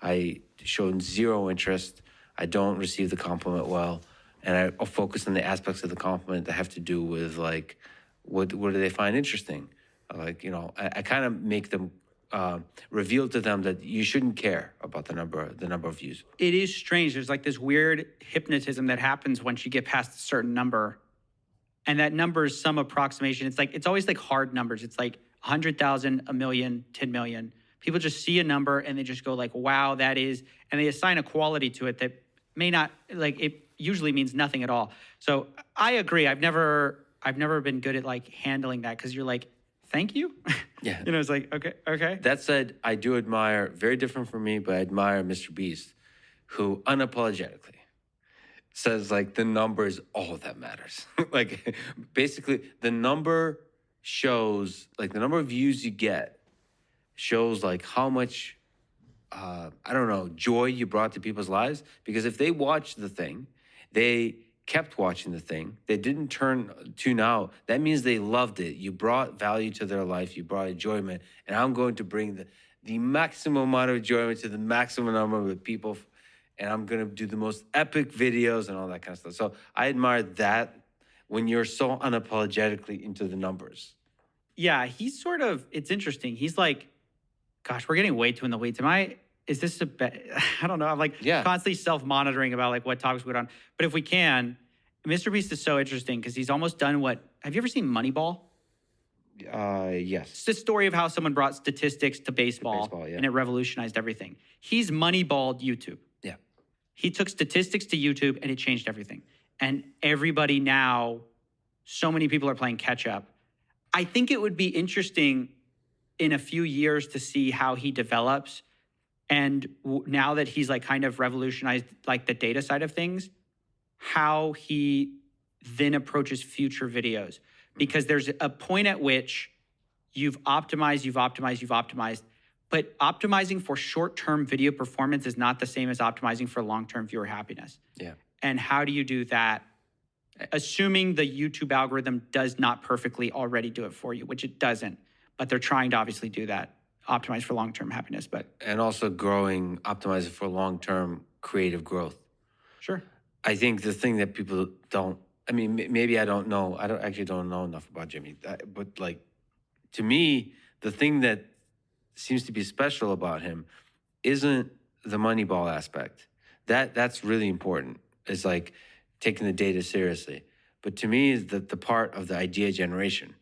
I show zero interest. I don't receive the compliment well, and I'll focus on the aspects of the compliment that have to do with like what do they find interesting. Like I kind of make them reveal to them that you shouldn't care about the number of views. It is strange. There's like this weird hypnotism that happens once you get past a certain number. And that number is some approximation. It's always like hard numbers. It's like 100,000, a million, 10 million. People just see a number and they just go like, wow, that is, and they assign a quality to it that may not, like it usually means nothing at all. So I agree. I've never been good at like handling that because you're like, thank you. Yeah. It's like, okay. That said, I do admire, very different from me, but I admire Mr. Beast, who unapologetically says like the number is all that matters. Like basically the number shows, like the number of views you get shows like how much, I don't know, joy you brought to people's lives. Because if they watched the thing, they kept watching the thing, they didn't tune out, that means they loved it. You brought value to their life, you brought enjoyment, and I'm going to bring the maximum amount of enjoyment to the maximum number of people, and I'm going to do the most epic videos and all that kind of stuff. So I admire that when you're so unapologetically into the numbers. Yeah, he's sort of, it's interesting. He's like, gosh, we're getting way too in the weeds. Is this I don't know. I'm like constantly self-monitoring about like what topics we put on. But if we can, Mr. Beast is so interesting because he's almost done have you ever seen Moneyball? Yes. It's the story of how someone brought statistics to baseball, and it revolutionized everything. He's Moneyballed YouTube. Yeah. He took statistics to YouTube and it changed everything. And everybody now, so many people are playing catch up. I think it would be interesting in a few years to see how he develops. And now that he's like kind of revolutionized like the data side of things, how he then approaches future videos. Because there's a point at which you've optimized, but optimizing for short-term video performance is not the same as optimizing for long-term viewer happiness. Yeah. And how do you do that? Assuming the YouTube algorithm does not perfectly already do it for you, which it doesn't, but they're trying to obviously do that. Optimize for long-term happiness, and also optimizing for long-term creative growth. Sure. I think the thing that people don't, I mean, maybe I don't know. I don't know enough about Jimmy, but like, to me, the thing that seems to be special about him isn't the Moneyball aspect. That's really important. It's like taking the data seriously. But to me, is the part of the idea generation,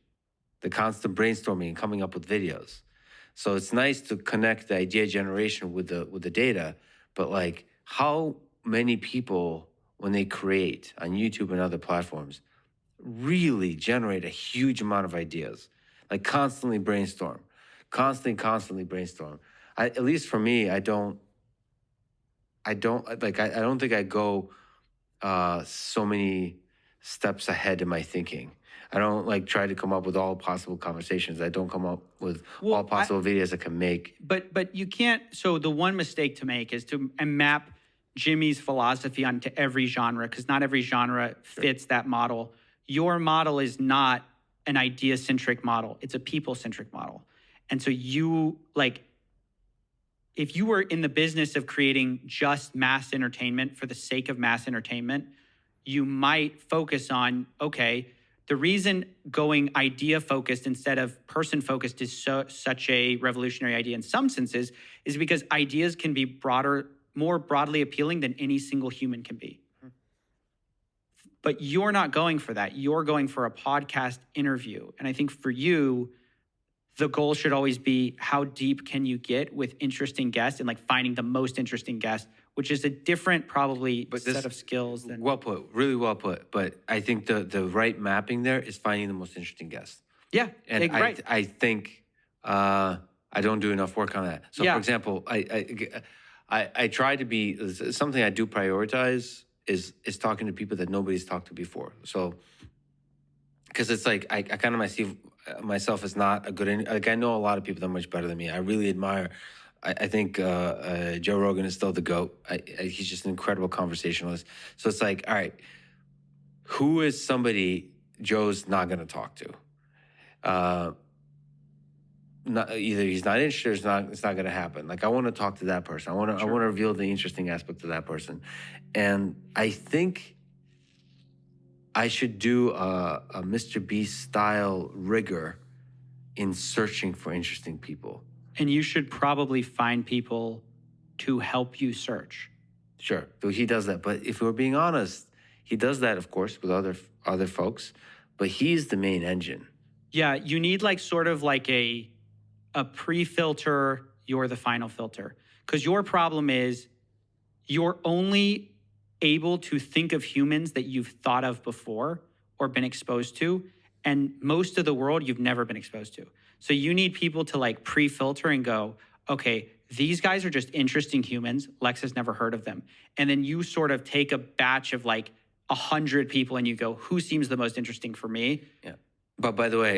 the constant brainstorming and coming up with videos. So it's nice to connect the idea generation with the data, but like how many people, when they create on YouTube and other platforms, really generate a huge amount of ideas, like constantly brainstorm. At least for me, I don't think I go so many steps ahead in my thinking. I don't like try to come up with all possible conversations. I don't come up with all possible videos I can make. But you can't. So the one mistake to make is to map Jimmy's philosophy onto every genre, because not every genre fits that model. Your model is not an idea-centric model. It's a people-centric model. And so if you were in the business of creating just mass entertainment for the sake of mass entertainment, you might focus on, okay, the reason going idea-focused instead of person-focused is such a revolutionary idea in some senses is because ideas can be more broadly appealing than any single human can be. But you're not going for that. You're going for a podcast interview. And I think for you, the goal should always be how deep can you get with interesting guests and like finding the most interesting guest, which is a different probably set of skills than... Well put, really well put. But I think the right mapping there is finding the most interesting guest. Yeah, and right. I think I don't do enough work on that. So for example, I try to be, something I do prioritize is talking to people that nobody's talked to before. So, because it's like, I kind of see myself as not a good, like I know a lot of people that are much better than me. I really admire, I think Joe Rogan is still the GOAT. He's just an incredible conversationalist. So it's like, all right, who is somebody Joe's not going to talk to? not either he's not interested or it's not going to happen. Like I want to talk to that person. I want to reveal the interesting aspect to that person. And I think I should do a Mr. Beast style rigor in searching for interesting people. And you should probably find people to help you search. Sure, so he does that. But if we're being honest, he does that, of course, with other folks. But he's the main engine. Yeah, you need like sort of like a pre-filter, you're the final filter. Because your problem is you're only able to think of humans that you've thought of before or been exposed to. And most of the world you've never been exposed to. So you need people to like pre-filter and go, okay, these guys are just interesting humans. Lex has never heard of them. And then you sort of take a batch of like 100 people and you go, who seems the most interesting for me? Yeah. But by the way,